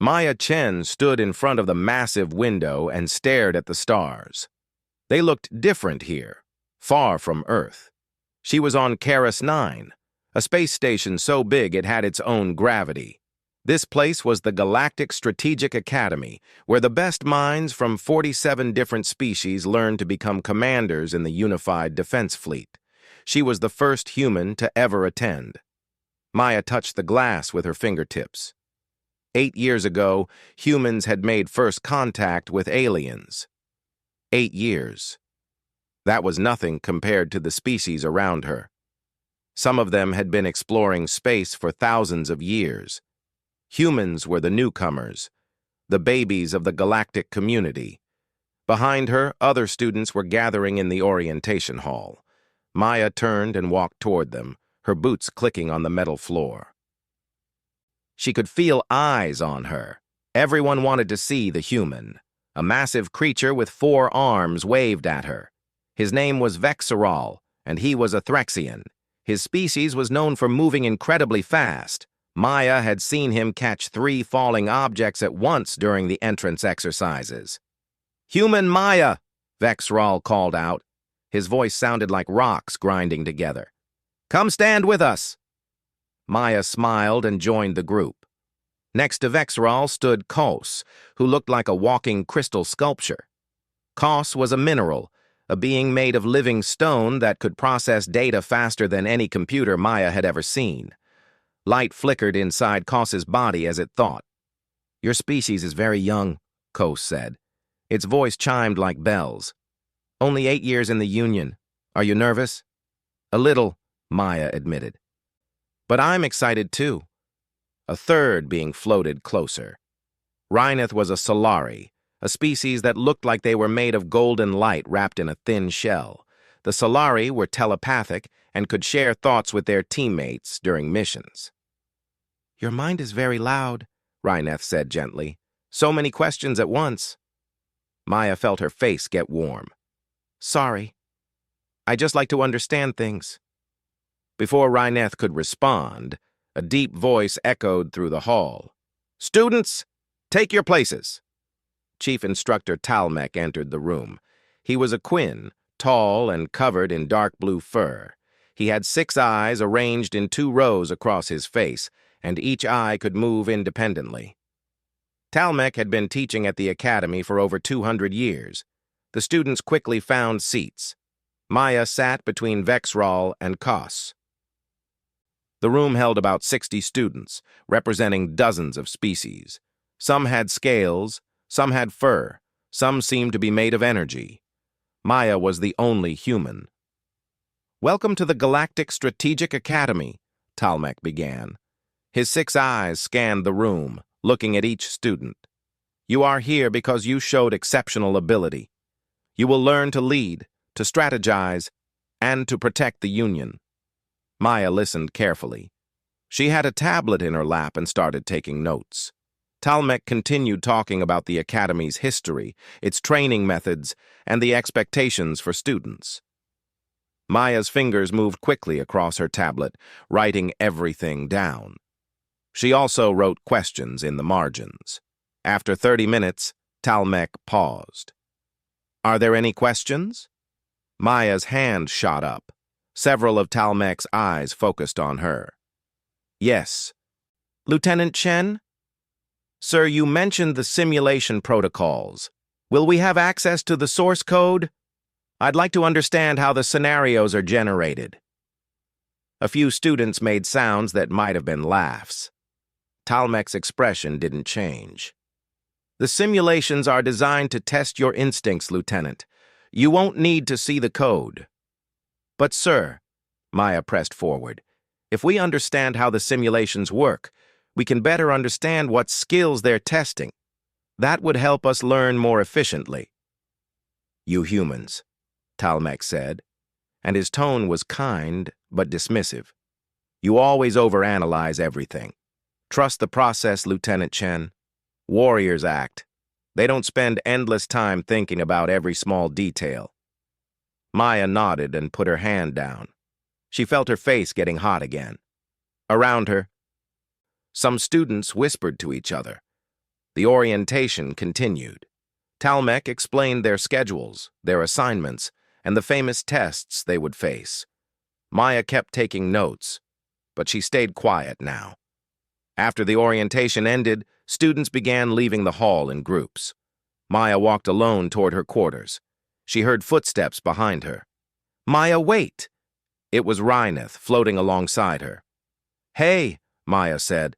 Maya Chen stood in front of the massive window and stared at the stars. They looked different here, far from Earth. She was on Keras 9, a space station so big it had its own gravity. This place was the Galactic Strategic Academy, where the best minds from 47 different species learned to become commanders in the Unified Defense Fleet. She was the first human to ever attend. Maya touched the glass with her fingertips. 8 years ago, humans had made first contact with aliens. 8 years. That was nothing compared to the species around her. Some of them had been exploring space for thousands of years. Humans were the newcomers, the babies of the galactic community. Behind her, other students were gathering in the orientation hall. Maya turned and walked toward them, her boots clicking on the metal floor. She could feel eyes on her. Everyone wanted to see the human. A massive creature with 4 arms waved at her. His name was Vexeral, and he was a Threxian. His species was known for moving incredibly fast. Maya had seen him catch 3 falling objects at once during the entrance exercises. "Human Maya!" Vexeral called out. His voice sounded like rocks grinding together. "Come stand with us!" Maya smiled and joined the group. Next to Vexeral stood Kos, who looked like a walking crystal sculpture. Kos was a mineral, a being made of living stone that could process data faster than any computer Maya had ever seen. Light flickered inside Kos's body as it thought. "Your species is very young," Kos said. Its voice chimed like bells. "Only 8 years in the Union. Are you nervous?" "A little," Maya admitted. "But I'm excited too." A third being floated closer. Rhineth was a Solari, a species that looked like they were made of golden light wrapped in a thin shell. The Solari were telepathic and could share thoughts with their teammates during missions. "Your mind is very loud," Rhineth said gently. "So many questions at once." Maya felt her face get warm. "Sorry. I just like to understand things." Before Rhineth could respond, a deep voice echoed through the hall. "Students, take your places." Chief Instructor Talmec entered the room. He was a Quinn, tall and covered in dark blue fur. He had 6 eyes arranged in 2 rows across his face, and each eye could move independently. Talmec had been teaching at the academy for over 200 years. The students quickly found seats. Maya sat between Vexeral and Kos. The room held about 60 students, representing dozens of species. Some had scales, some had fur, some seemed to be made of energy. Maya was the only human. "Welcome to the Galactic Strategic Academy," Talmec began. His 6 eyes scanned the room, looking at each student. "You are here because you showed exceptional ability. You will learn to lead, to strategize, and to protect the Union." Maya listened carefully. She had a tablet in her lap and started taking notes. Talmec continued talking about the Academy's history, its training methods, and the expectations for students. Maya's fingers moved quickly across her tablet, writing everything down. She also wrote questions in the margins. After 30 minutes, Talmec paused. "Are there any questions?" Maya's hand shot up. Several of Talmec's eyes focused on her. "Yes." "Lieutenant Chen?" "Sir, you mentioned the simulation protocols. Will we have access to the source code? I'd like to understand how the scenarios are generated." A few students made sounds that might have been laughs. Talmec's expression didn't change. "The simulations are designed to test your instincts, Lieutenant. You won't need to see the code." "But, sir," Maya pressed forward, "if we understand how the simulations work, we can better understand what skills they're testing. That would help us learn more efficiently." "You humans," Talmec said, and his tone was kind but dismissive. "You always overanalyze everything. Trust the process, Lieutenant Chen. Warriors act. They don't spend endless time thinking about every small detail." Maya nodded and put her hand down. She felt her face getting hot again. Around her, some students whispered to each other. The orientation continued. Talmec explained their schedules, their assignments, and the famous tests they would face. Maya kept taking notes, but she stayed quiet now. After the orientation ended, students began leaving the hall in groups. Maya walked alone toward her quarters. She heard footsteps behind her. "Maya, wait!" It was Rhineth floating alongside her. "Hey," Maya said.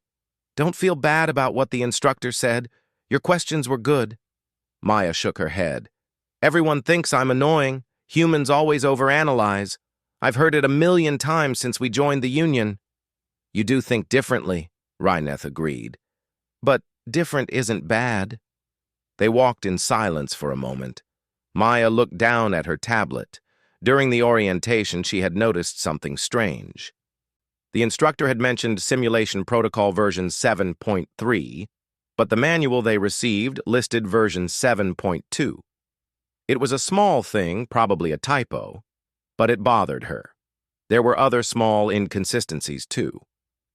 "Don't feel bad about what the instructor said. Your questions were good." Maya shook her head. "Everyone thinks I'm annoying. Humans always overanalyze. I've heard it 1,000,000 times since we joined the Union." "You do think differently," Rhineth agreed. "But different isn't bad." They walked in silence for a moment. Maya looked down at her tablet. During the orientation, she had noticed something strange. The instructor had mentioned Simulation Protocol version 7.3, but the manual they received listed version 7.2. It was a small thing, probably a typo, but it bothered her. There were other small inconsistencies, too.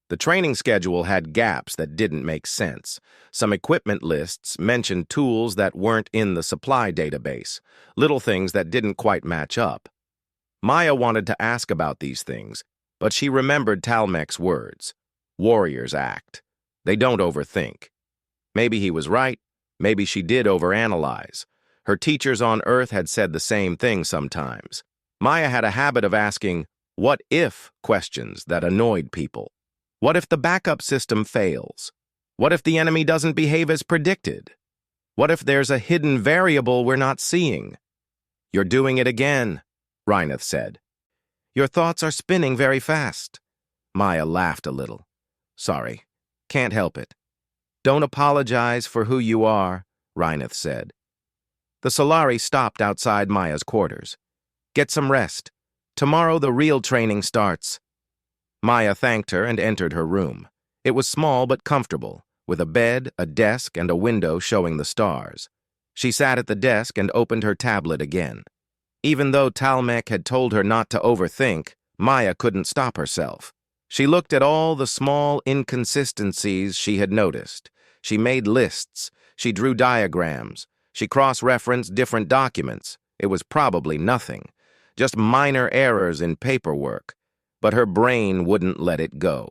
The training schedule had gaps that didn't make sense. Some equipment lists mentioned tools that weren't in the supply database, little things that didn't quite match up. Maya wanted to ask about these things, but she remembered Talmec's words. Warriors act. They don't overthink. Maybe he was right. Maybe she did overanalyze. Her teachers on Earth had said the same thing sometimes. Maya had a habit of asking what-if questions that annoyed people. What if the backup system fails? What if the enemy doesn't behave as predicted? What if there's a hidden variable we're not seeing? "You're doing it again," Rhineth said. "Your thoughts are spinning very fast." Maya laughed a little. "Sorry, can't help it." "Don't apologize for who you are," Rhineth said. The Solari stopped outside Maya's quarters. "Get some rest. Tomorrow the real training starts." Maya thanked her and entered her room. It was small but comfortable, with a bed, a desk, and a window showing the stars. She sat at the desk and opened her tablet again. Even though Talmec had told her not to overthink, Maya couldn't stop herself. She looked at all the small inconsistencies she had noticed. She made lists. She drew diagrams. She cross-referenced different documents. It was probably nothing, just minor errors in paperwork. But her brain wouldn't let it go.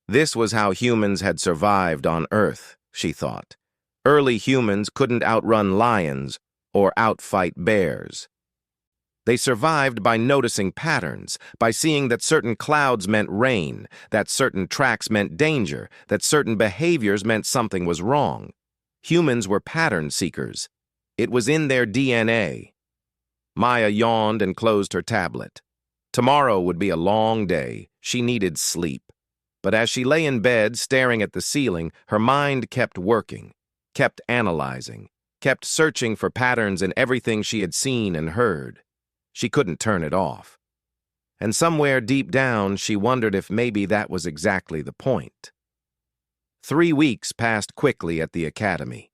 This was how humans had survived on Earth, she thought. Early humans couldn't outrun lions or outfight bears. They survived by noticing patterns, by seeing that certain clouds meant rain, that certain tracks meant danger, that certain behaviors meant something was wrong. Humans were pattern seekers. It was in their DNA. Maya yawned and closed her tablet. Tomorrow would be a long day. She needed sleep. But as she lay in bed, staring at the ceiling, her mind kept working, kept analyzing, kept searching for patterns in everything she had seen and heard. She couldn't turn it off. And somewhere deep down, she wondered if maybe that was exactly the point. 3 weeks passed quickly at the academy.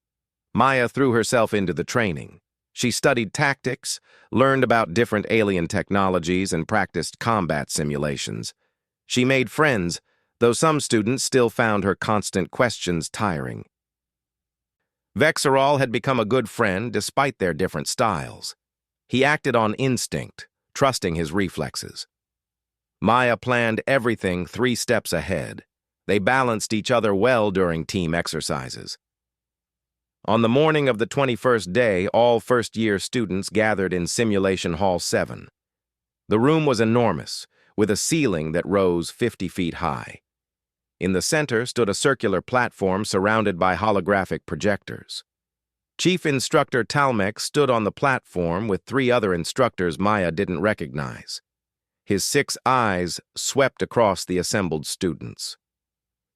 Maya threw herself into the training. She studied tactics, learned about different alien technologies, and practiced combat simulations. She made friends, though some students still found her constant questions tiring. Vexerol had become a good friend despite their different styles. He acted on instinct, trusting his reflexes. Maya planned everything 3 steps ahead. They balanced each other well during team exercises. On the morning of the 21st day, all first-year students gathered in Simulation Hall 7. The room was enormous, with a ceiling that rose 50 feet high. In the center stood a circular platform surrounded by holographic projectors. Chief Instructor Talmec stood on the platform with 3 other instructors Maya didn't recognize. His 6 eyes swept across the assembled students.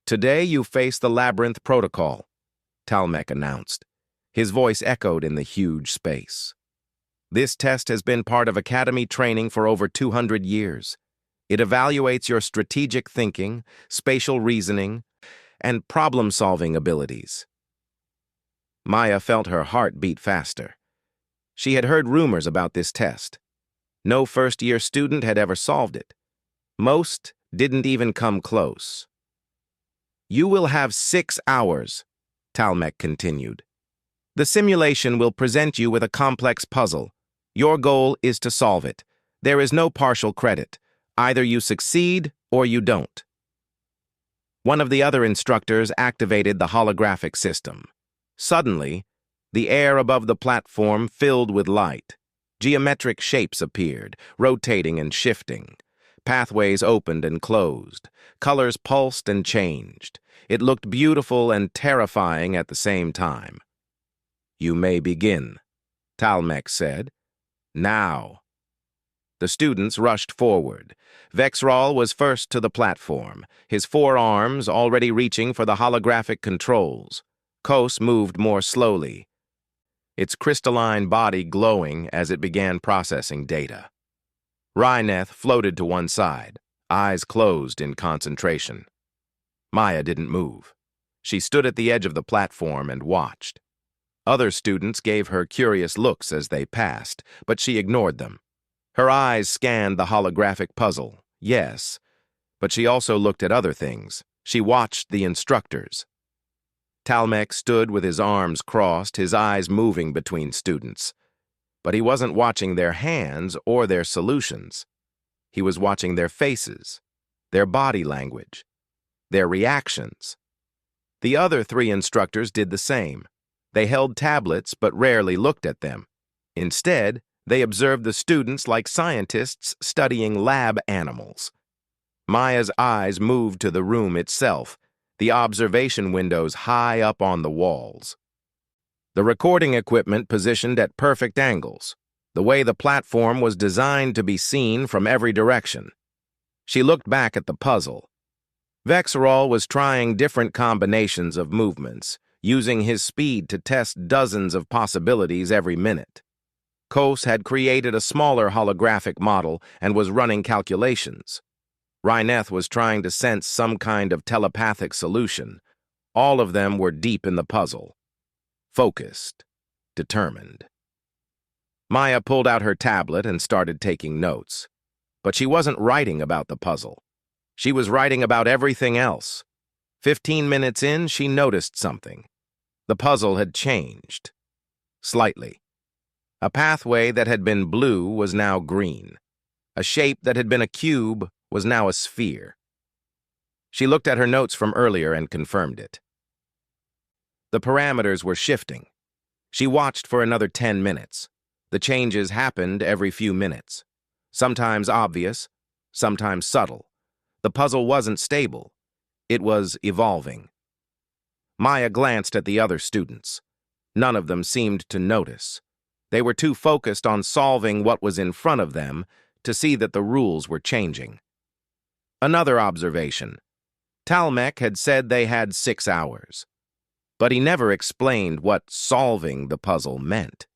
"Today you face the Labyrinth Protocol," Talmec announced. His voice echoed in the huge space. "This test has been part of Academy training for over 200 years. It evaluates your strategic thinking, spatial reasoning, and problem-solving abilities." Maya felt her heart beat faster. She had heard rumors about this test. No first-year student had ever solved it. Most didn't even come close. "You will have 6 hours," Talmec continued. The simulation will present you with a complex puzzle. Your goal is to solve it. There is no partial credit. Either you succeed or you don't. One of the other instructors activated the holographic system. Suddenly, the air above the platform filled with light. Geometric shapes appeared, rotating and shifting. Pathways opened and closed. Colors pulsed and changed. It looked beautiful and terrifying at the same time. You may begin, Talmec said. Now. The students rushed forward. Vexral was first to the platform, his forearms already reaching for the holographic controls. Kos moved more slowly, its crystalline body glowing as it began processing data. Rhineth floated to one side, eyes closed in concentration. Maya didn't move. She stood at the edge of the platform and watched. Other students gave her curious looks as they passed, but she ignored them. Her eyes scanned the holographic puzzle, yes, but she also looked at other things. She watched the instructors. Talmec stood with his arms crossed, his eyes moving between students. But he wasn't watching their hands or their solutions. He was watching their faces, their body language, their reactions. The other three instructors did the same. They held tablets but rarely looked at them. Instead, they observed the students like scientists studying lab animals. Maya's eyes moved to the room itself, the observation windows high up on the walls. The recording equipment positioned at perfect angles, the way the platform was designed to be seen from every direction. She looked back at the puzzle. Vexral was trying different combinations of movements, using his speed to test dozens of possibilities every minute. Kos had created a smaller holographic model and was running calculations. Rhineth was trying to sense some kind of telepathic solution. All of them were deep in the puzzle. Focused. Determined. Maya pulled out her tablet and started taking notes. But she wasn't writing about the puzzle. She was writing about everything else. 15 minutes in, she noticed something. The puzzle had changed. Slightly. A pathway that had been blue was now green. A shape that had been a cube was now a sphere. She looked at her notes from earlier and confirmed it. The parameters were shifting. She watched for another 10 minutes. The changes happened every few minutes. Sometimes obvious, sometimes subtle. The puzzle wasn't stable. It was evolving. Maya glanced at the other students. None of them seemed to notice. They were too focused on solving what was in front of them to see that the rules were changing. Another observation. Talmec had said they had 6 hours. But he never explained what solving the puzzle meant.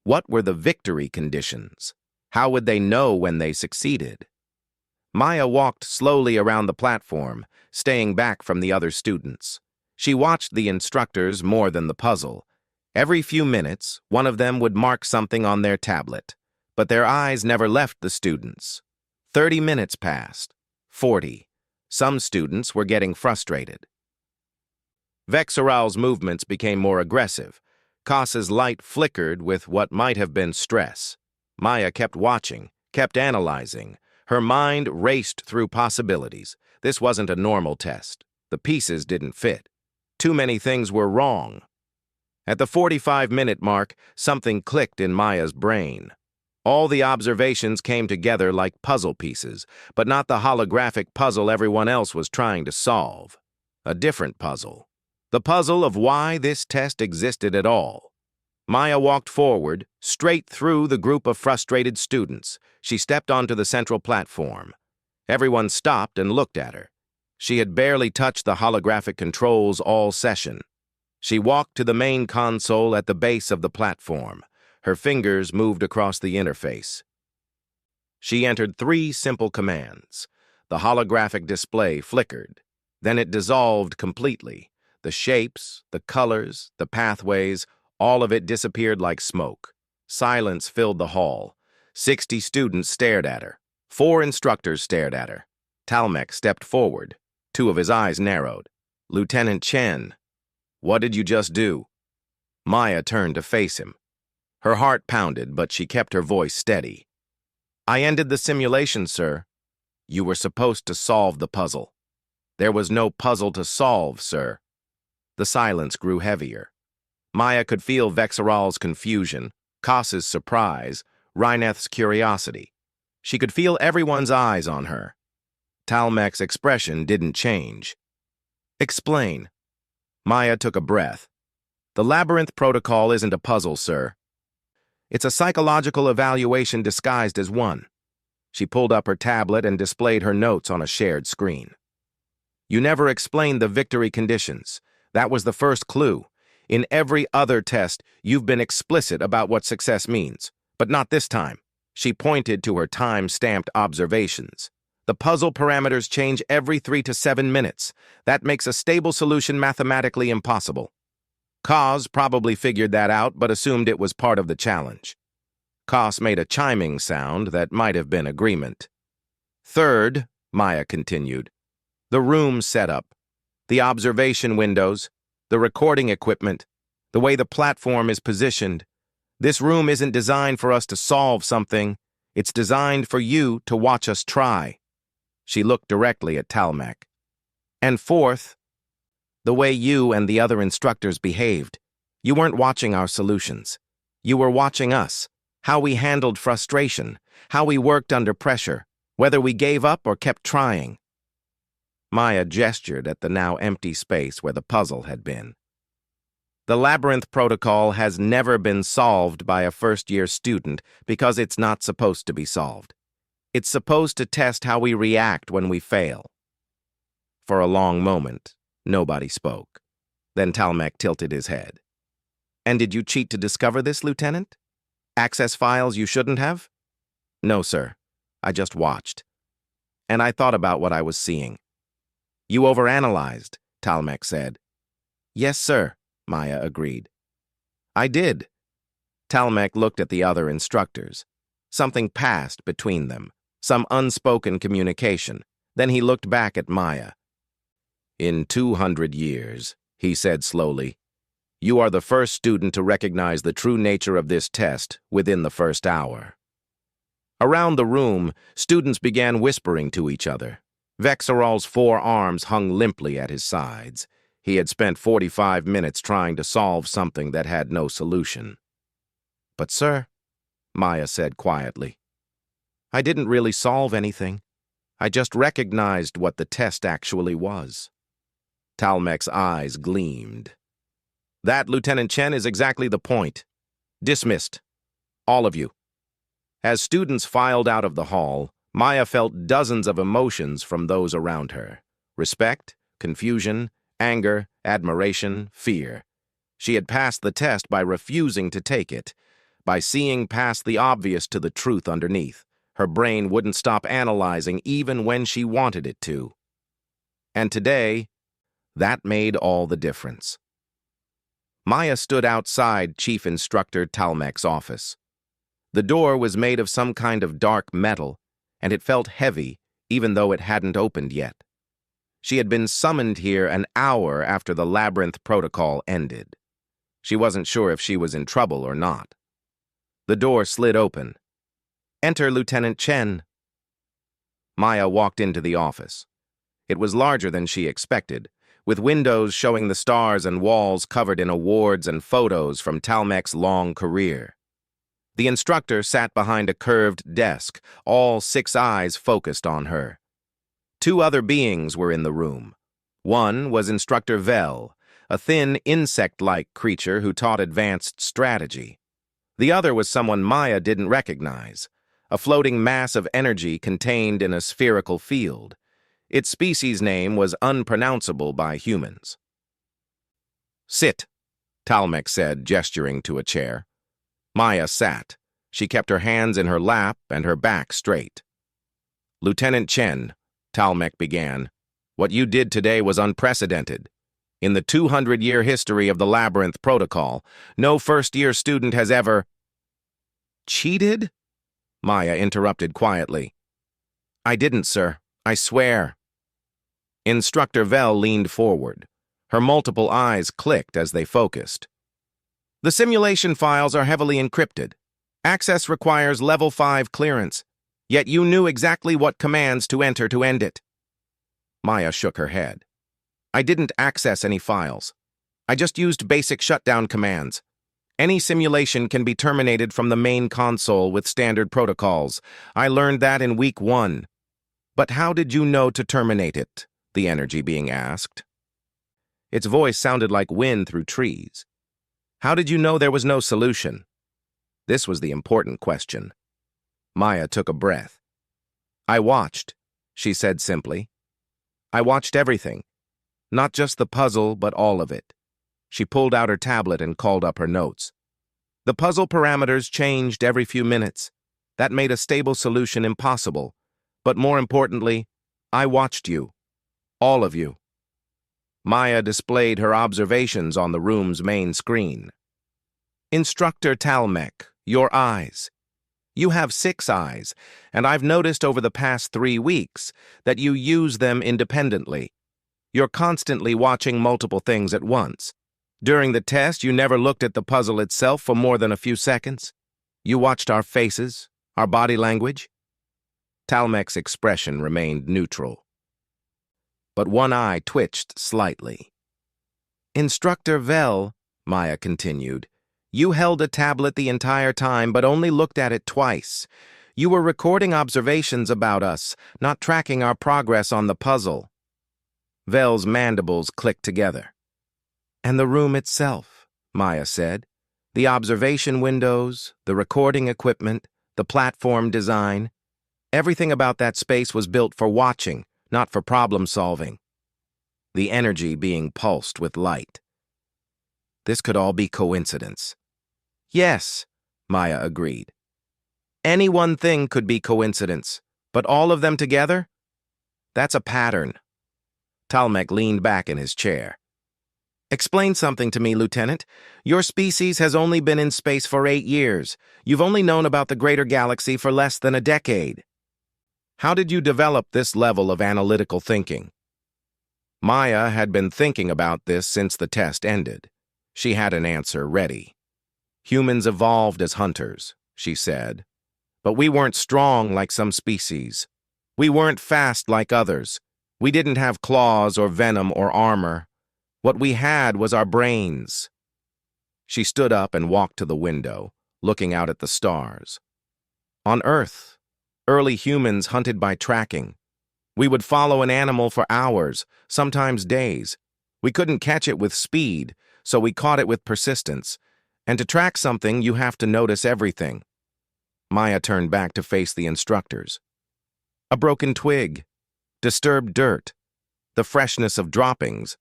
What were the victory conditions? How would they know when they succeeded? Maya walked slowly around the platform, staying back from the other students. She watched the instructors more than the puzzle. Every few minutes, one of them would mark something on their tablet, but their eyes never left the students. 30 minutes passed. 40. Some students were getting frustrated. Vexral's movements became more aggressive. Kos's light flickered with what might have been stress. Maya kept watching, kept analyzing. Her mind raced through possibilities. This wasn't a normal test. The pieces didn't fit. Too many things were wrong. At the 45-minute mark, something clicked in Maya's brain. All the observations came together like puzzle pieces, but not the holographic puzzle everyone else was trying to solve. A different puzzle. The puzzle of why this test existed at all. Maya walked forward, straight through the group of frustrated students. She stepped onto the central platform. Everyone stopped and looked at her. She had barely touched the holographic controls all session. She walked to the main console at the base of the platform. Her fingers moved across the interface. She entered 3 simple commands. The holographic display flickered. Then it dissolved completely. The shapes, the colors, the pathways, all of it disappeared like smoke. Silence filled the hall. 60 students stared at her. 4 instructors stared at her. Talmec stepped forward. 2 of his eyes narrowed. Lieutenant Chen. What did you just do? Maya turned to face him. Her heart pounded, but she kept her voice steady. I ended the simulation, sir. You were supposed to solve the puzzle. There was no puzzle to solve, sir. The silence grew heavier. Maya could feel Vexeral's confusion, Koss's surprise, Rhineth's curiosity. She could feel everyone's eyes on her. Talmek's expression didn't change. Explain. Maya took a breath. The Labyrinth Protocol isn't a puzzle, sir. It's a psychological evaluation disguised as one. She pulled up her tablet and displayed her notes on a shared screen. You never explained the victory conditions. That was the first clue. In every other test, you've been explicit about what success means, but not this time. She pointed to her time-stamped observations. The puzzle parameters change every 3 to 7 minutes. That makes a stable solution mathematically impossible. Koss probably figured that out, but assumed it was part of the challenge. Koss made a chiming sound that might have been agreement. Third, Maya continued, the room setup, the observation windows, the recording equipment, the way the platform is positioned. This room isn't designed for us to solve something. It's designed for you to watch us try. She looked directly at Talmek. And fourth, the way you and the other instructors behaved. You weren't watching our solutions. You were watching us, how we handled frustration, how we worked under pressure, whether we gave up or kept trying. Maya gestured at the now empty space where the puzzle had been. The Labyrinth Protocol has never been solved by a first-year student because it's not supposed to be solved. It's supposed to test how we react when we fail. For a long moment, nobody spoke. Then Talmek tilted his head. And did you cheat to discover this, Lieutenant? Access files you shouldn't have? No, sir. I just watched. And I thought about what I was seeing. You overanalyzed, Talmek said. Yes, sir, Maya agreed. I did. Talmek looked at the other instructors. Something passed between them, some unspoken communication. Then he looked back at Maya. In 200 years, he said slowly, you are the first student to recognize the true nature of this test within the first hour. Around the room, students began whispering to each other. Vexeral's 4 arms hung limply at his sides. He had spent 45 minutes trying to solve something that had no solution. But, sir, Maya said quietly, I didn't really solve anything. I just recognized what the test actually was. Talmek's eyes gleamed. That, Lieutenant Chen, is exactly the point. Dismissed. All of you. As students filed out of the hall, Maya felt dozens of emotions from those around her. Respect, confusion, anger, admiration, fear. She had passed the test by refusing to take it, by seeing past the obvious to the truth underneath. Her brain wouldn't stop analyzing even when she wanted it to. And today, that made all the difference. Maya stood outside Chief Instructor Talmek's office. The door was made of some kind of dark metal, and it felt heavy even though it hadn't opened yet. She had been summoned here an hour after the Labyrinth Protocol ended. She wasn't sure if she was in trouble or not. The door slid open. Enter Lieutenant Chen. Maya walked into the office. It was larger than she expected, with windows showing the stars and walls covered in awards and photos from Talmek's long career. The instructor sat behind a curved desk, all 6 eyes focused on her. 2 other beings were in the room. One was Instructor Vel, a thin, insect-like creature who taught advanced strategy. The other was someone Maya didn't recognize, a floating mass of energy contained in a spherical field. Its species name was unpronounceable by humans. Sit, Talmek said, gesturing to a chair. Maya sat. She kept her hands in her lap and her back straight. Lieutenant Chen, Talmek began, what you did today was unprecedented. In the 200-year history of the Labyrinth Protocol, no first-year student has ever... Cheated? Maya interrupted quietly. I didn't, sir. I swear. Instructor Vel leaned forward. Her multiple eyes clicked as they focused. The simulation files are heavily encrypted. Access requires level 5 clearance, yet you knew exactly what commands to enter to end it. Maya shook her head. I didn't access any files. I just used basic shutdown commands. Any simulation can be terminated from the main console with standard protocols. I learned that in week 1. But how did you know to terminate it? The energy being asked. Its voice sounded like wind through trees. How did you know there was no solution? This was the important question. Maya took a breath. I watched, she said simply. I watched everything. Not just the puzzle, but all of it. She pulled out her tablet and called up her notes. The puzzle parameters changed every few minutes. That made a stable solution impossible. But more importantly, I watched you. All of you. Maya displayed her observations on the room's main screen. Instructor Talmec, your eyes. You have 6 eyes, and I've noticed over the past 3 weeks that you use them independently. You're constantly watching multiple things at once. During the test, you never looked at the puzzle itself for more than a few seconds. You watched our faces, our body language. Talmec's expression remained neutral. But one eye twitched slightly. Instructor Vel, Maya continued, you held a tablet the entire time but only looked at it twice. You were recording observations about us, not tracking our progress on the puzzle. Vel's mandibles clicked together. And the room itself, Maya said. The observation windows, the recording equipment, the platform design. Everything about that space was built for watching, not for problem solving. The energy being pulsed with light. This could all be coincidence. Yes, Maya agreed. Any one thing could be coincidence, but all of them together? That's a pattern. Talmec leaned back in his chair. Explain something to me, Lieutenant. Your species has only been in space for 8 years. You've only known about the greater galaxy for less than a decade. How did you develop this level of analytical thinking? Maya had been thinking about this since the test ended. She had an answer ready. Humans evolved as hunters, she said. But we weren't strong like some species. We weren't fast like others. We didn't have claws or venom or armor. What we had was our brains. She stood up and walked to the window, looking out at the stars. On Earth, early humans hunted by tracking. We would follow an animal for hours, sometimes days. We couldn't catch it with speed, so we caught it with persistence. And to track something, you have to notice everything. Maya turned back to face the instructors. A broken twig, disturbed dirt, the freshness of droppings,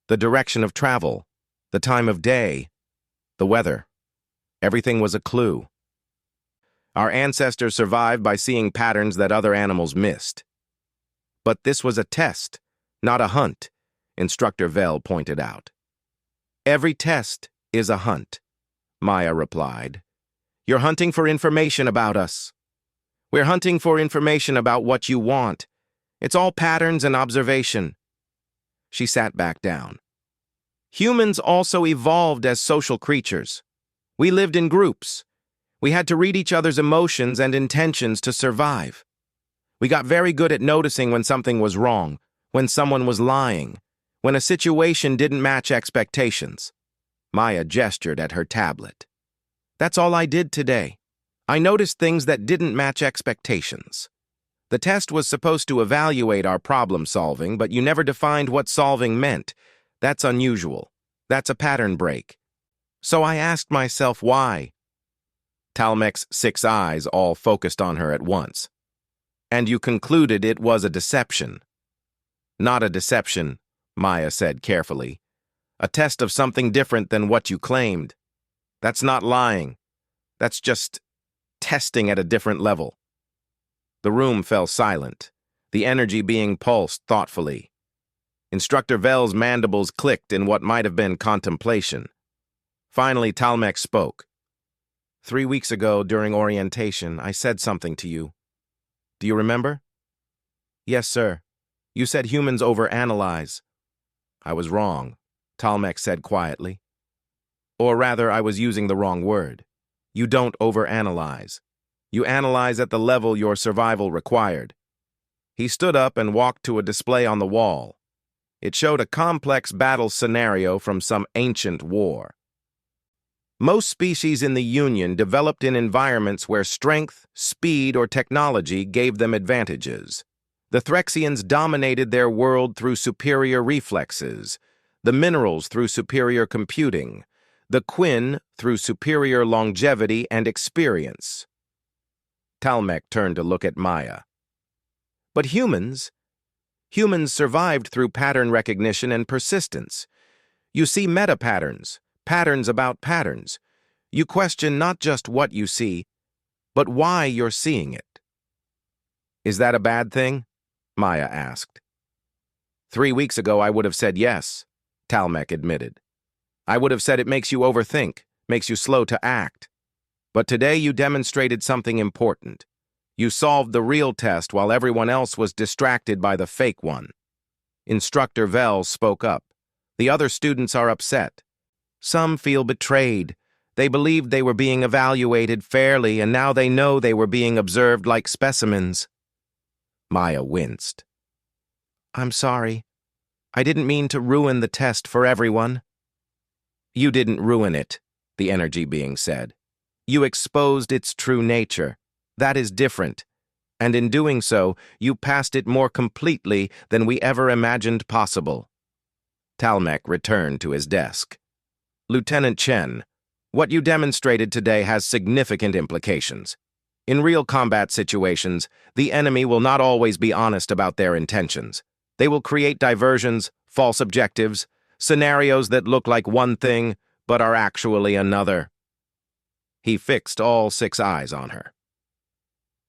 the direction of travel, the time of day, the weather. Everything was a clue. Our ancestors survived by seeing patterns that other animals missed. But this was a test, not a hunt, Instructor Vel pointed out. Every test is a hunt, Maya replied. You're hunting for information about us. We're hunting for information about what you want. It's all patterns and observation. She sat back down. Humans also evolved as social creatures. We lived in groups. We had to read each other's emotions and intentions to survive. We got very good at noticing when something was wrong, when someone was lying, when a situation didn't match expectations. Maya gestured at her tablet. That's all I did today. I noticed things that didn't match expectations. The test was supposed to evaluate our problem solving, but you never defined what solving meant. That's unusual. That's a pattern break. So I asked myself why. Talmec's 6 eyes all focused on her at once. And you concluded it was a deception. Not a deception, Maya said carefully. A test of something different than what you claimed. That's not lying. That's just testing at a different level. The room fell silent, the energy being pulsed thoughtfully. Instructor Vel's mandibles clicked in what might have been contemplation. Finally, Talmec spoke. 3 weeks ago, during orientation, I said something to you. Do you remember? Yes, sir. You said humans overanalyze. I was wrong. Talmec said quietly. Or rather, I was using the wrong word. You don't overanalyze. You analyze at the level your survival required. He stood up and walked to a display on the wall. It showed a complex battle scenario from some ancient war. Most species in the Union developed in environments where strength, speed, or technology gave them advantages. The Threxians dominated their world through superior reflexes, the minerals through superior computing, the Quinn through superior longevity and experience. Talmec turned to look at Maya. But humans survived through pattern recognition and persistence. You see meta-patterns, patterns about patterns. You question not just what you see, but why you're seeing it. Is that a bad thing? Maya asked. 3 weeks ago, I would have said yes, Talmec admitted. I would have said it makes you overthink, makes you slow to act. But today you demonstrated something important. You solved the real test while everyone else was distracted by the fake one. Instructor Vell spoke up. The other students are upset. Some feel betrayed. They believed they were being evaluated fairly, and now they know they were being observed like specimens. Maya winced. I'm sorry. I didn't mean to ruin the test for everyone. You didn't ruin it, the energy being said. You exposed its true nature. That is different. And in doing so, you passed it more completely than we ever imagined possible. Talmec returned to his desk. Lieutenant Chen, what you demonstrated today has significant implications. In real combat situations, the enemy will not always be honest about their intentions. They will create diversions, false objectives, scenarios that look like one thing, but are actually another. He fixed all 6 eyes on her.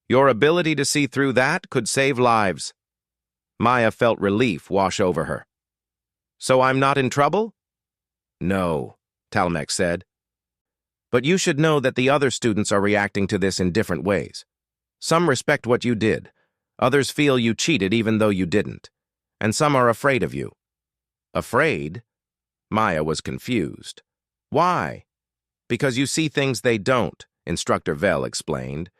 Your ability to see through that could save lives. Maya felt relief wash over her. So I'm not in trouble? No, Talmec said. But you should know that the other students are reacting to this in different ways. Some respect what you did. Others feel you cheated even though you didn't. And some are afraid of you. Afraid? Maya was confused. Why? Because you see things they don't, Instructor Vell explained.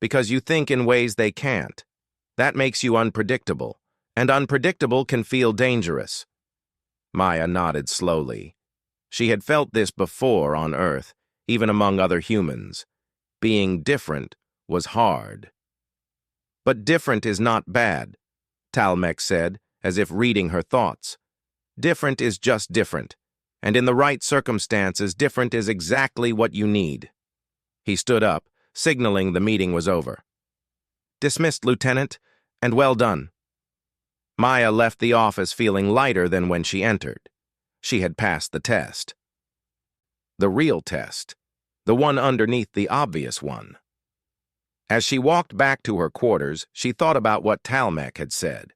Because you think in ways they can't. That makes you unpredictable, and unpredictable can feel dangerous. Maya nodded slowly. She had felt this before on Earth, even among other humans. Being different was hard. But different is not bad, Talmec said, as if reading her thoughts. Different is just different, and in the right circumstances, different is exactly what you need. He stood up, signaling the meeting was over. Dismissed, Lieutenant, and well done. Maya left the office feeling lighter than when she entered. She had passed the test. The real test, the one underneath the obvious one. As she walked back to her quarters, she thought about what Talmec had said.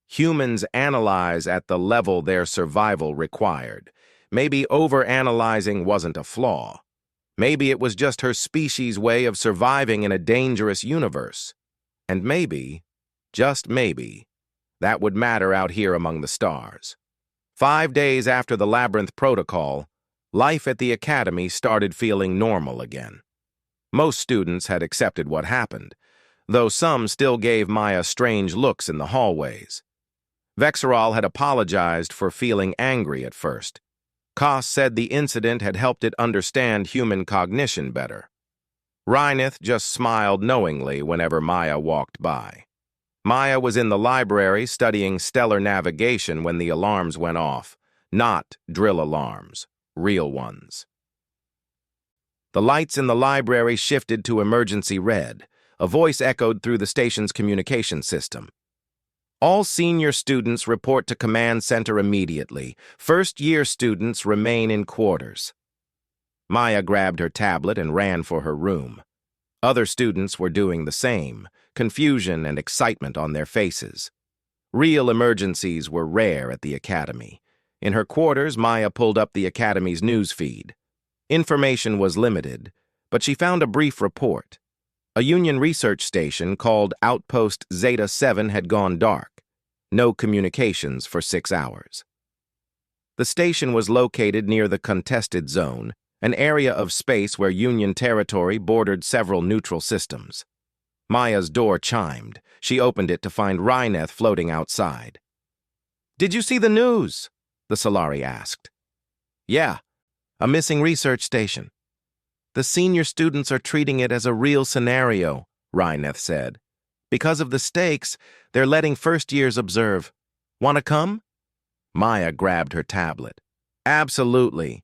Humans analyze at the level their survival required. Maybe overanalyzing wasn't a flaw. Maybe it was just her species' way of surviving in a dangerous universe. And maybe, just maybe, that would matter out here among the stars. 5 days after the Labyrinth Protocol, life at the Academy started feeling normal again. Most students had accepted what happened, though some still gave Maya strange looks in the hallways. Vexeral had apologized for feeling angry at first. Koss said the incident had helped it understand human cognition better. Reineth just smiled knowingly whenever Maya walked by. Maya was in the library studying stellar navigation when the alarms went off. Not drill alarms, real ones. The lights in the library shifted to emergency red. A voice echoed through the station's communication system. All senior students report to Command Center immediately. First-year students remain in quarters. Maya grabbed her tablet and ran for her room. Other students were doing the same, confusion and excitement on their faces. Real emergencies were rare at the Academy. In her quarters, Maya pulled up the Academy's news feed. Information was limited, but she found a brief report. A Union research station called Outpost Zeta 7 had gone dark. No communications for 6 hours. The station was located near the contested zone, an area of space where Union territory bordered several neutral systems. Maya's door chimed. She opened it to find Rhineth floating outside. "Did you see the news?" the Solari asked. "Yeah, a missing research station. The senior students are treating it as a real scenario," Rhineth said. "Because of the stakes, they're letting first years observe. Want to come?" Maya grabbed her tablet. "Absolutely."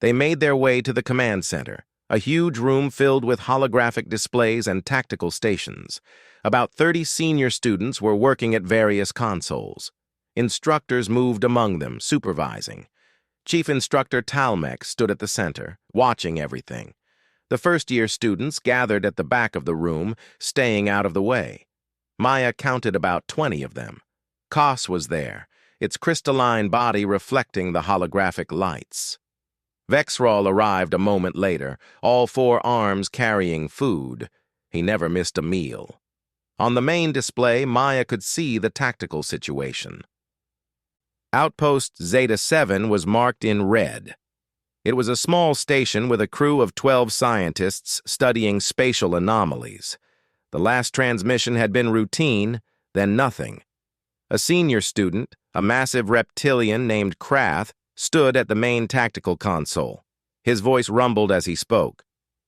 They made their way to the command center, a huge room filled with holographic displays and tactical stations. About 30 senior students were working at various consoles. Instructors moved among them, supervising. Chief Instructor Talmec stood at the center, watching everything. The first-year students gathered at the back of the room, staying out of the way. Maya counted about 20 of them. Kos was there, its crystalline body reflecting the holographic lights. Vexral arrived a moment later, all 4 arms carrying food. He never missed a meal. On the main display, Maya could see the tactical situation. Outpost Zeta-7 was marked in red. It was a small station with a crew of 12 scientists studying spatial anomalies. The last transmission had been routine, then nothing. A senior student, a massive reptilian named Krath, stood at the main tactical console. His voice rumbled as he spoke.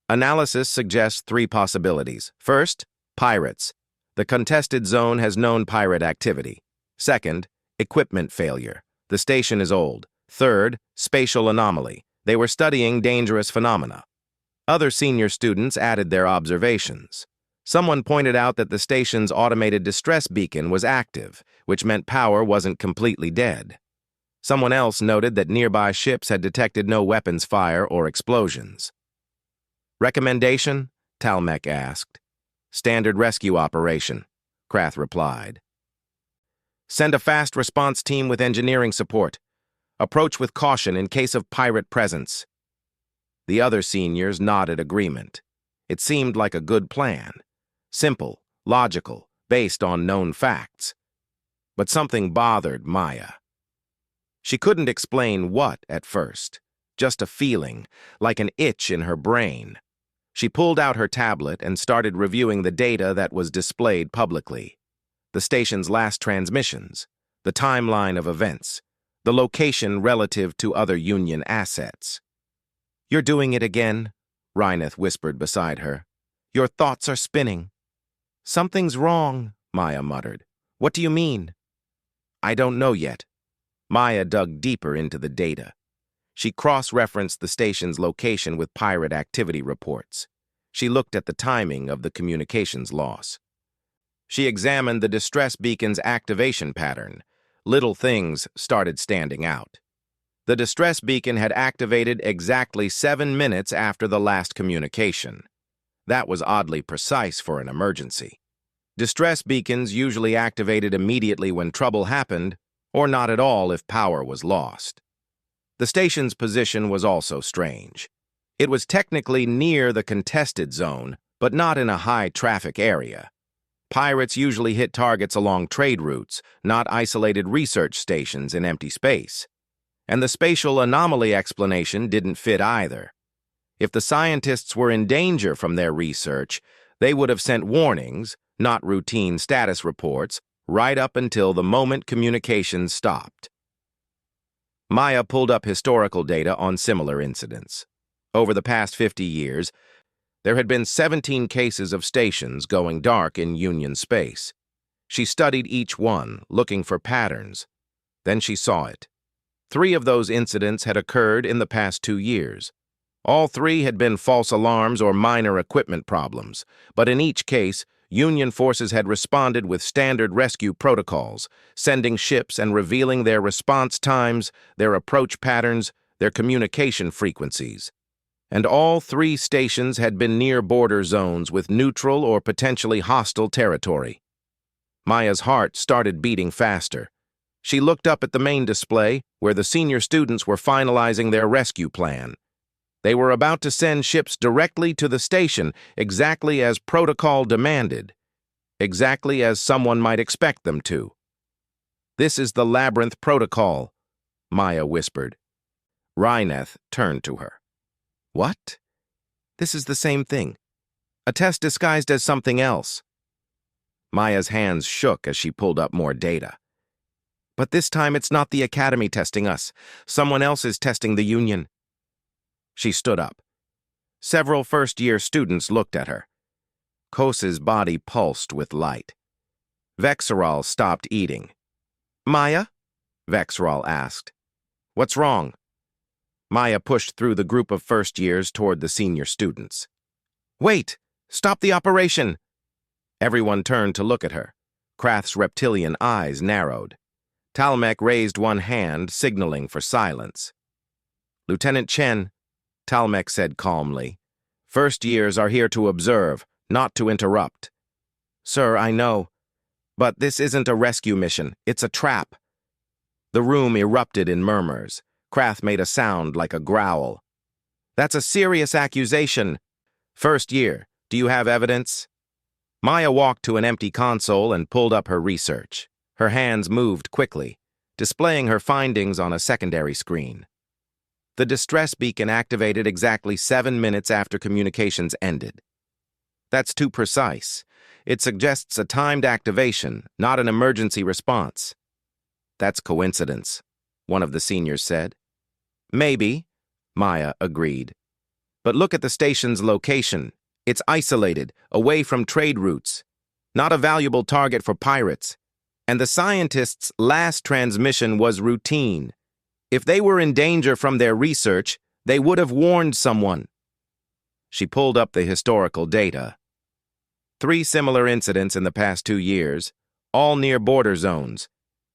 Analysis suggests 3 possibilities. First, pirates. The contested zone has known pirate activity. Second, equipment failure. The station is old. Third, spatial anomaly. They were studying dangerous phenomena. Other senior students added their observations. Someone pointed out that the station's automated distress beacon was active, which meant power wasn't completely dead. Someone else noted that nearby ships had detected no weapons fire or explosions. "Recommendation?" Talmec asked. "Standard rescue operation," Krath replied. "Send a fast response team with engineering support. Approach with caution in case of pirate presence." The other seniors nodded agreement. It seemed like a good plan. Simple, logical, based on known facts. But something bothered Maya. She couldn't explain what at first, just a feeling, like an itch in her brain. She pulled out her tablet and started reviewing the data that was displayed publicly. The station's last transmissions, the timeline of events, the location relative to other Union assets. "You're doing it again," Rhineth whispered beside her. "Your thoughts are spinning." "Something's wrong," Maya muttered. "What do you mean?" "I don't know yet." Maya dug deeper into the data. She cross-referenced the station's location with pirate activity reports. She looked at the timing of the communications loss. She examined the distress beacon's activation pattern. Little things started standing out. The distress beacon had activated exactly 7 minutes after the last communication. That was oddly precise for an emergency. Distress beacons usually activated immediately when trouble happened, or not at all if power was lost. The station's position was also strange. It was technically near the contested zone, but not in a high-traffic area. Pirates usually hit targets along trade routes, not isolated research stations in empty space. And the spatial anomaly explanation didn't fit either. If the scientists were in danger from their research, they would have sent warnings, not routine status reports, right up until the moment communications stopped. Maya pulled up historical data on similar incidents. Over the past 50 years, there had been 17 cases of stations going dark in Union space. She studied each one, looking for patterns. Then she saw it. 3 of those incidents had occurred in the past 2 years. All 3 had been false alarms or minor equipment problems, but in each case, Union forces had responded with standard rescue protocols, sending ships and revealing their response times, their approach patterns, their communication frequencies. And all 3 stations had been near border zones with neutral or potentially hostile territory. Maya's heart started beating faster. She looked up at the main display, where the senior students were finalizing their rescue plan. They were about to send ships directly to the station, exactly as protocol demanded, exactly as someone might expect them to. "This is the Labyrinth Protocol," Maya whispered. Rhineth turned to her. What? This is the same thing. A test disguised as something else. Maya's hands shook as she pulled up more data. But this time it's not the Academy testing us. Someone else is testing the Union. She stood up. Several first-year students looked at her. Kos's body pulsed with light. Vexeral stopped eating. Maya? Vexeral asked. What's wrong? Maya pushed through the group of first years toward the senior students. Wait! Stop the operation! Everyone turned to look at her. Krath's reptilian eyes narrowed. Talmec raised one hand, signaling for silence. Lieutenant Chen, Talmec said calmly, first years are here to observe, not to interrupt. Sir, I know. But this isn't a rescue mission. It's a trap. The room erupted in murmurs. Krath made a sound like a growl. That's a serious accusation. First year, do you have evidence? Maya walked to an empty console and pulled up her research. Her hands moved quickly, displaying her findings on a secondary screen. The distress beacon activated exactly 7 minutes after communications ended. That's too precise. It suggests a timed activation, not an emergency response. That's coincidence, one of the seniors said. Maybe, Maya agreed. But look at the station's location. It's isolated, away from trade routes. Not a valuable target for pirates. And the scientists' last transmission was routine. If they were in danger from their research, they would have warned someone. She pulled up the historical data. 3 similar incidents in the past 2 years, all near border zones.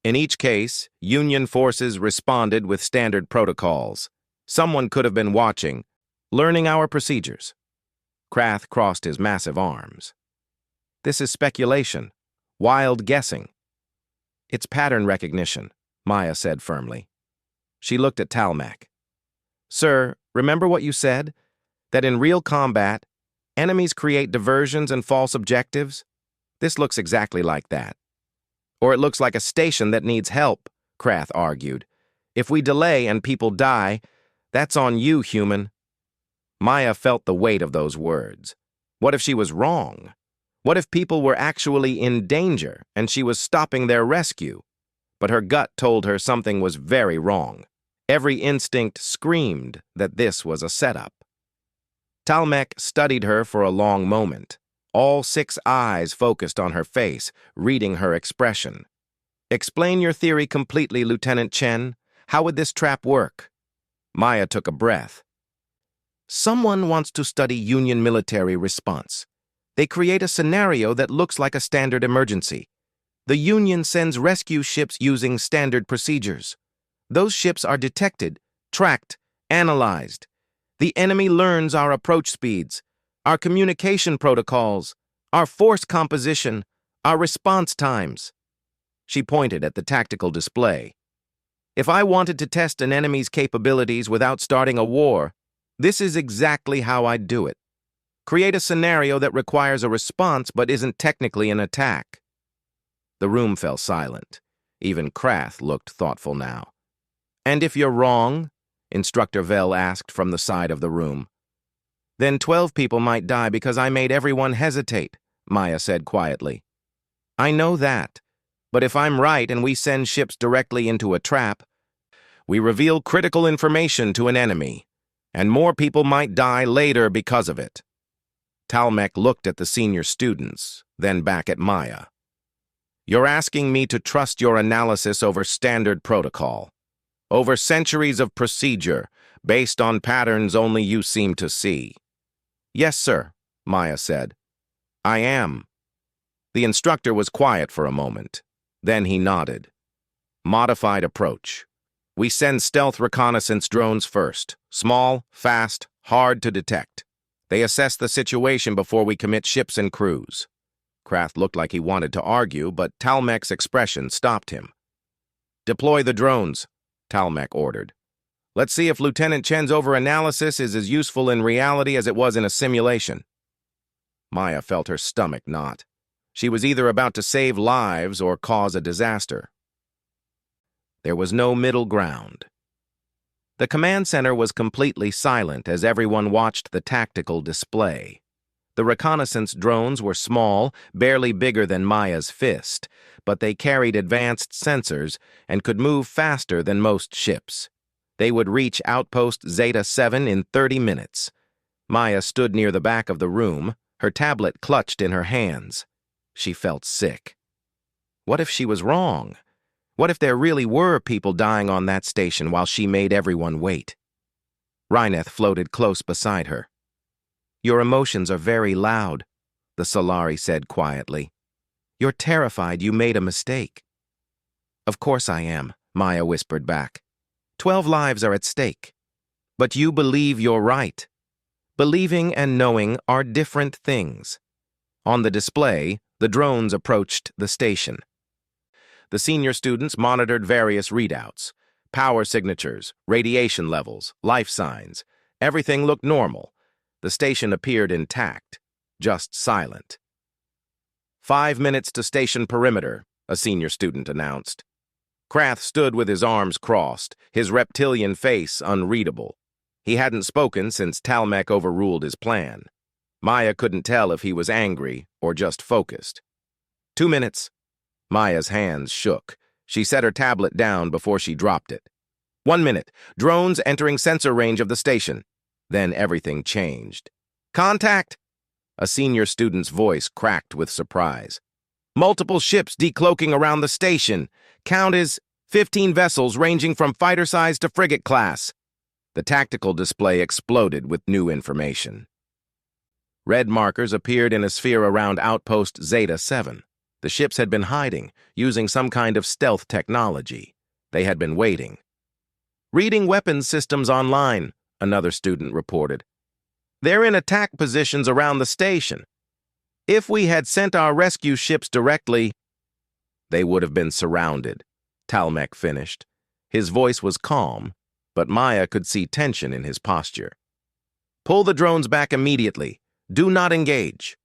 In each case, Union forces responded with standard protocols. Someone could have been watching, learning our procedures. Krath crossed his massive arms. This is speculation, wild guessing. It's pattern recognition, Maya said firmly. She looked at Talmec. Sir, remember what you said? That in real combat, enemies create diversions and false objectives? This looks exactly like that. Or it looks like a station that needs help, Krath argued. If we delay and people die, that's on you, human. Maya felt the weight of those words. What if she was wrong? What if people were actually in danger and she was stopping their rescue? But her gut told her something was very wrong. Every instinct screamed that this was a setup. Talmec studied her for a long moment. All 6 eyes focused on her face, reading her expression. Explain your theory completely, Lieutenant Chen. How would this trap work? Maya took a breath. Someone wants to study Union military response. They create a scenario that looks like a standard emergency. The Union sends rescue ships using standard procedures. Those ships are detected, tracked, analyzed. The enemy learns our approach speeds, our communication protocols, our force composition, our response times. She pointed at the tactical display. If I wanted to test an enemy's capabilities without starting a war, this is exactly how I'd do it. Create a scenario that requires a response but isn't technically an attack. The room fell silent. Even Krath looked thoughtful now. And if you're wrong? Instructor Vel asked from the side of the room. Then 12 people might die because I made everyone hesitate, Maya said quietly. I know that. But if I'm right and we send ships directly into a trap, we reveal critical information to an enemy, and more people might die later because of it. Talmec looked at the senior students, then back at Maya. You're asking me to trust your analysis over standard protocol, over centuries of procedure, based on patterns only you seem to see. Yes, sir, Maya said. I am. The instructor was quiet for a moment. Then he nodded. Modified approach. We send stealth reconnaissance drones first. Small, fast, hard to detect. They assess the situation before we commit ships and crews. Krath looked like he wanted to argue, but Talmec's expression stopped him. Deploy the drones, Talmec ordered. Let's see if Lieutenant Chen's overanalysis is as useful in reality as it was in a simulation. Maya felt her stomach knot. She was either about to save lives or cause a disaster. There was no middle ground. The command center was completely silent as everyone watched the tactical display. The reconnaissance drones were small, barely bigger than Maya's fist, but they carried advanced sensors and could move faster than most ships. They would reach Outpost Zeta 7 in 30 minutes. Maya stood near the back of the room, her tablet clutched in her hands. She felt sick. What if she was wrong? What if there really were people dying on that station while she made everyone wait? Rhineth floated close beside her. "Your emotions are very loud," the Solari said quietly. "You're terrified you made a mistake." "Of course I am," Maya whispered back. 12 lives are at stake. But you believe you're right. Believing and knowing are different things. On the display, the drones approached the station. The senior students monitored various readouts: power signatures, radiation levels, life signs. Everything looked normal. The station appeared intact, just silent. 5 minutes to station perimeter, a senior student announced. Krath stood with his arms crossed, his reptilian face unreadable. He hadn't spoken since Talmec overruled his plan. Maya couldn't tell if he was angry or just focused. 2 minutes. Maya's hands shook. She set her tablet down before she dropped it. 1 minute. Drones entering sensor range of the station. Then everything changed. "Contact!" A senior student's voice cracked with surprise. "Multiple ships decloaking around the station. Count is 15 vessels ranging from fighter size to frigate class." The tactical display exploded with new information. Red markers appeared in a sphere around Outpost Zeta 7. The ships had been hiding, using some kind of stealth technology. They had been waiting. "Reading weapons systems online," another student reported. "They're in attack positions around the station. If we had sent our rescue ships directly..." "They would have been surrounded," Talmec finished. His voice was calm, but Maya could see tension in his posture. "Pull the drones back immediately. Do not engage."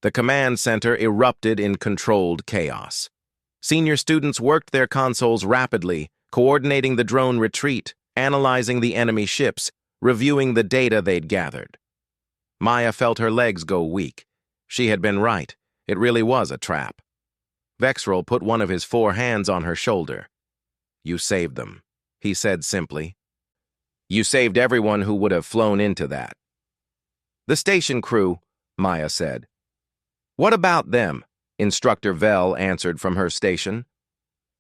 The command center erupted in controlled chaos. Senior students worked their consoles rapidly, coordinating the drone retreat, analyzing the enemy ships, reviewing the data they'd gathered. Maya felt her legs go weak. She had been right. It really was a trap. Vexrel put one of his 4 hands on her shoulder. "You saved them," he said simply. "You saved everyone who would have flown into that." "The station crew," Maya said. "What about them?" Instructor Vel answered from her station.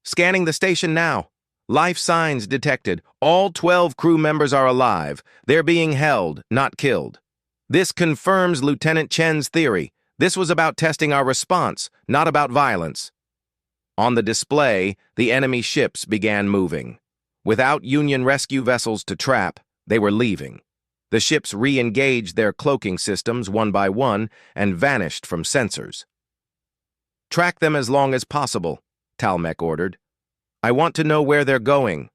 "Scanning the station now. Life signs detected. All 12 crew members are alive. They're being held, not killed. This confirms Lieutenant Chen's theory. This was about testing our response, not about violence." On the display, the enemy ships began moving. Without Union rescue vessels to trap, they were leaving. The ships re-engaged their cloaking systems one by one and vanished from sensors. "Track them as long as possible," Talmec ordered. "I want to know where they're going."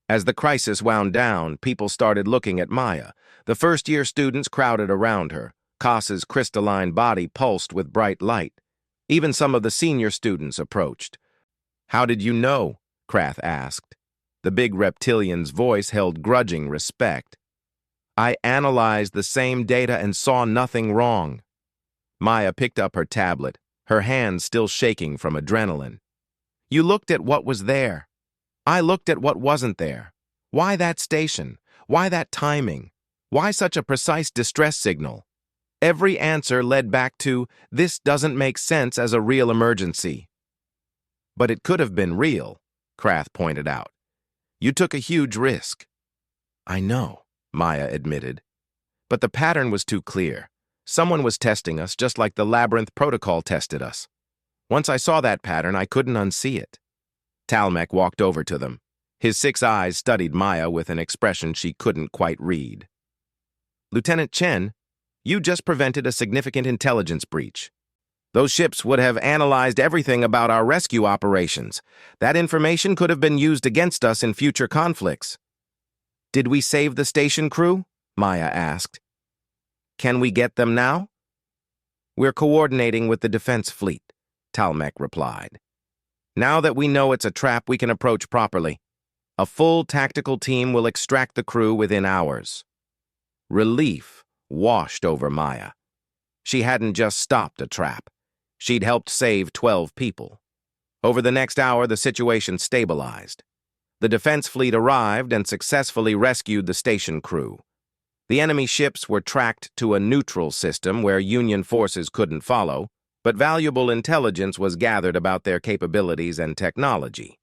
As the crisis wound down, people started looking at Maya. The first-year students crowded around her. Kasa's crystalline body pulsed with bright light. Even some of the senior students approached. "How did you know?" Krath asked. The big reptilian's voice held grudging respect. "I analyzed the same data and saw nothing wrong." Maya picked up her tablet, her hands still shaking from adrenaline. "You looked at what was there. I looked at what wasn't there. Why that station? Why that timing? Why such a precise distress signal? Every answer led back to, this doesn't make sense as a real emergency." "But it could have been real," Krath pointed out. "You took a huge risk." "I know," Maya admitted. "But the pattern was too clear. Someone was testing us just like the Labyrinth Protocol tested us. Once I saw that pattern, I couldn't unsee it." Talmec walked over to them. His 6 eyes studied Maya with an expression she couldn't quite read. "Lieutenant Chen, you just prevented a significant intelligence breach. Those ships would have analyzed everything about our rescue operations. That information could have been used against us in future conflicts." "Did we save the station crew?" Maya asked. "Can we get them now?" "We're coordinating with the defense fleet," Talmec replied. Now that we know it's a trap, we can approach properly. A full tactical team will extract the crew within hours. Relief washed over Maya. She hadn't just stopped a trap. She'd helped save 12 people. Over the next hour, the situation stabilized. The defense fleet arrived and successfully rescued the station crew. The enemy ships were tracked to a neutral system where Union forces couldn't follow, but valuable intelligence was gathered about their capabilities and technology.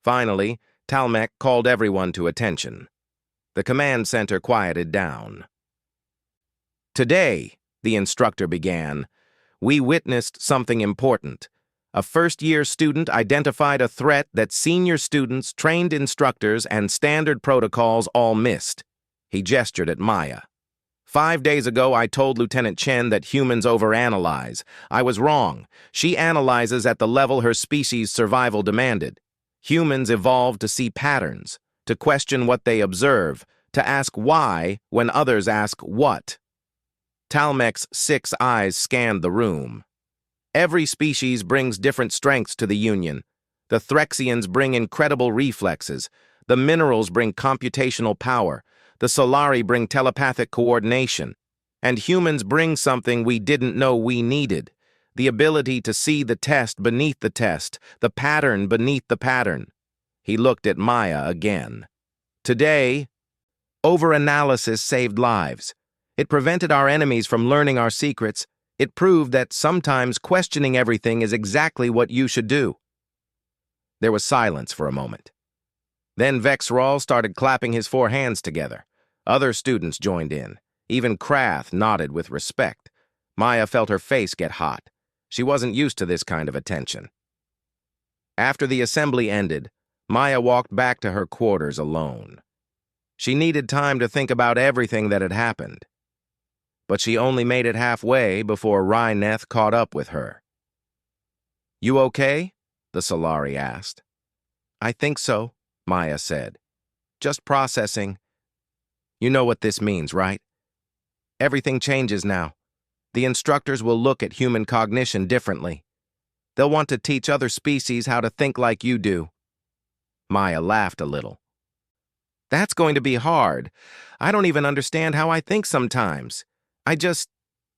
Finally, Talmec called everyone to attention. The command center quieted down. Today, the instructor began, we witnessed something important. A first-year student identified a threat that senior students, trained instructors, and standard protocols all missed. He gestured at Maya. 5 days ago, I told Lieutenant Chen that humans overanalyze. I was wrong. She analyzes at the level her species' survival demanded. Humans evolved to see patterns, to question what they observe, to ask why when others ask what. Talmec's 6 eyes scanned the room. Every species brings different strengths to the Union. The Threxians bring incredible reflexes. The minerals bring computational power. The Solari bring telepathic coordination. And humans bring something we didn't know we needed. The ability to see the test beneath the test, the pattern beneath the pattern. He looked at Maya again. Today, overanalysis saved lives. It prevented our enemies from learning our secrets. It proved that sometimes questioning everything is exactly what you should do. There was silence for a moment. Then Vexral started clapping his 4 hands together. Other students joined in. Even Krath nodded with respect. Maya felt her face get hot. She wasn't used to this kind of attention. After the assembly ended, Maya walked back to her quarters alone. She needed time to think about everything that had happened. But she only made it halfway before Ryneth caught up with her. "You okay?" the Solari asked. "I think so," Maya said. "Just processing. You know what this means, right? Everything changes now. The instructors will look at human cognition differently. They'll want to teach other species how to think like you do." Maya laughed a little. "That's going to be hard. I don't even understand how I think sometimes. I just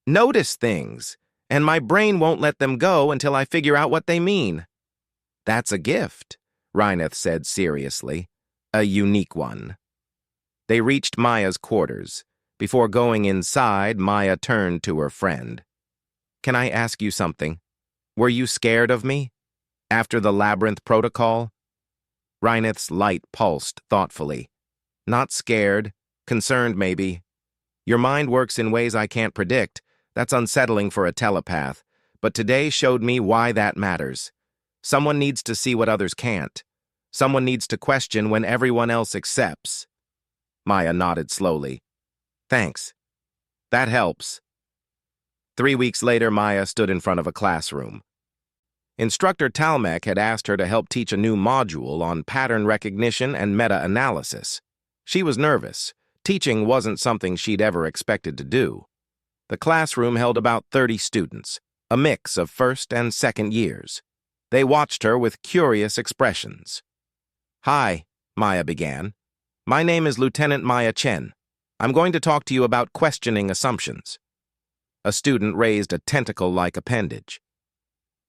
notice things, and my brain won't let them go until I figure out what they mean." "That's a gift," Ryneth said seriously. "A unique one." They reached Maya's quarters. Before going inside, Maya turned to her friend. "Can I ask you something? Were you scared of me? After the Labyrinth Protocol?" Ryneth's light pulsed thoughtfully. "Not scared. Concerned, maybe. Your mind works in ways I can't predict. That's unsettling for a telepath. But today showed me why that matters. Someone needs to see what others can't. Someone needs to question when everyone else accepts." Maya nodded slowly. "Thanks. That helps." 3 weeks later, Maya stood in front of a classroom. Instructor Talmec had asked her to help teach a new module on pattern recognition and meta-analysis. She was nervous. Teaching wasn't something she'd ever expected to do. The classroom held about 30 students, a mix of first and second years. They watched her with curious expressions. "Hi," Maya began. "My name is Lieutenant Maya Chen. I'm going to talk to you about questioning assumptions." A student raised a tentacle-like appendage.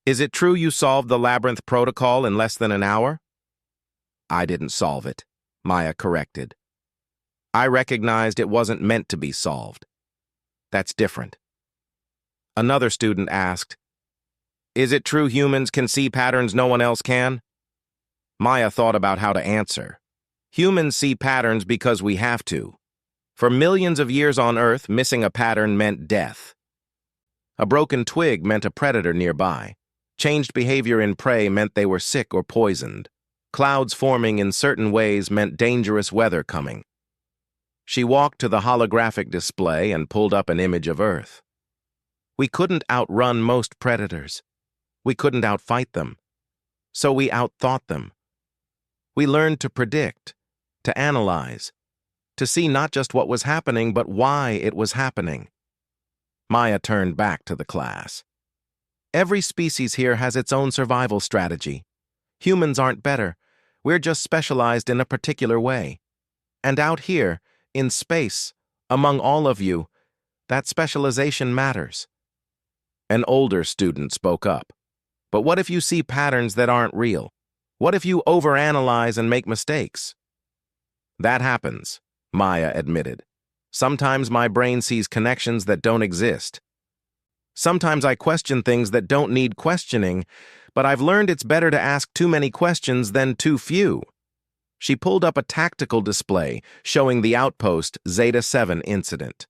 "Is it true you solved the Labyrinth Protocol in less than an hour?" "I didn't solve it," Maya corrected. "I recognized it wasn't meant to be solved." "That's different." Another student asked, "Is it true humans can see patterns no one else can?" Maya thought about how to answer. Humans see patterns because we have to. For millions of years on Earth, missing a pattern meant death. A broken twig meant a predator nearby. Changed behavior in prey meant they were sick or poisoned. Clouds forming in certain ways meant dangerous weather coming. She walked to the holographic display and pulled up an image of Earth. We couldn't outrun most predators. We couldn't outfight them. So we outthought them. We learned to predict, to analyze, to see not just what was happening, but why it was happening. Maya turned back to the class. Every species here has its own survival strategy. Humans aren't better. We're just specialized in a particular way. And out here, in space, among all of you, that specialization matters. An older student spoke up. But what if you see patterns that aren't real? What if you overanalyze and make mistakes? That happens, Maya admitted. Sometimes my brain sees connections that don't exist. Sometimes I question things that don't need questioning, but I've learned it's better to ask too many questions than too few. She pulled up a tactical display showing the Outpost Zeta 7 incident.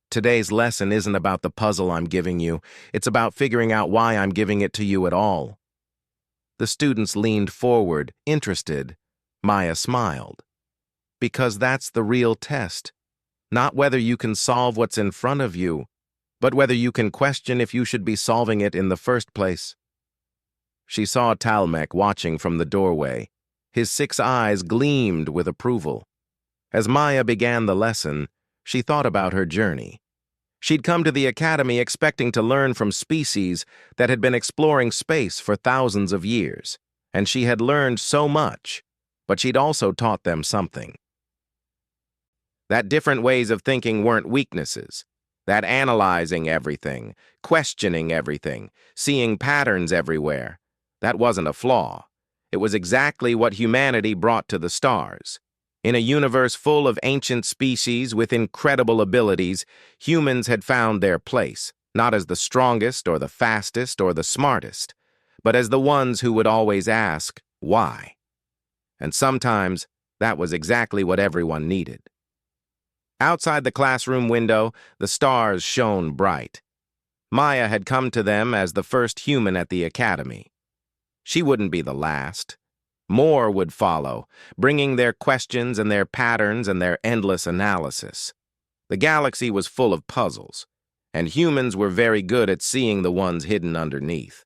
Today's lesson isn't about the puzzle I'm giving you. It's about figuring out why I'm giving it to you at all. The students leaned forward, interested. Maya smiled. Because that's the real test. Not whether you can solve what's in front of you, but whether you can question if you should be solving it in the first place. She saw Talmec watching from the doorway. His 6 eyes gleamed with approval. As Maya began the lesson, she thought about her journey. She'd come to the academy expecting to learn from species that had been exploring space for thousands of years, and she had learned so much, but she'd also taught them something. That different ways of thinking weren't weaknesses. That analyzing everything, questioning everything, seeing patterns everywhere, that wasn't a flaw. It was exactly what humanity brought to the stars. In a universe full of ancient species with incredible abilities, humans had found their place, not as the strongest or the fastest or the smartest, but as the ones who would always ask, why? And sometimes, that was exactly what everyone needed. Outside the classroom window, the stars shone bright. Maya had come to them as the first human at the academy. She wouldn't be the last. More would follow, bringing their questions and their patterns and their endless analysis. The galaxy was full of puzzles, and humans were very good at seeing the ones hidden underneath.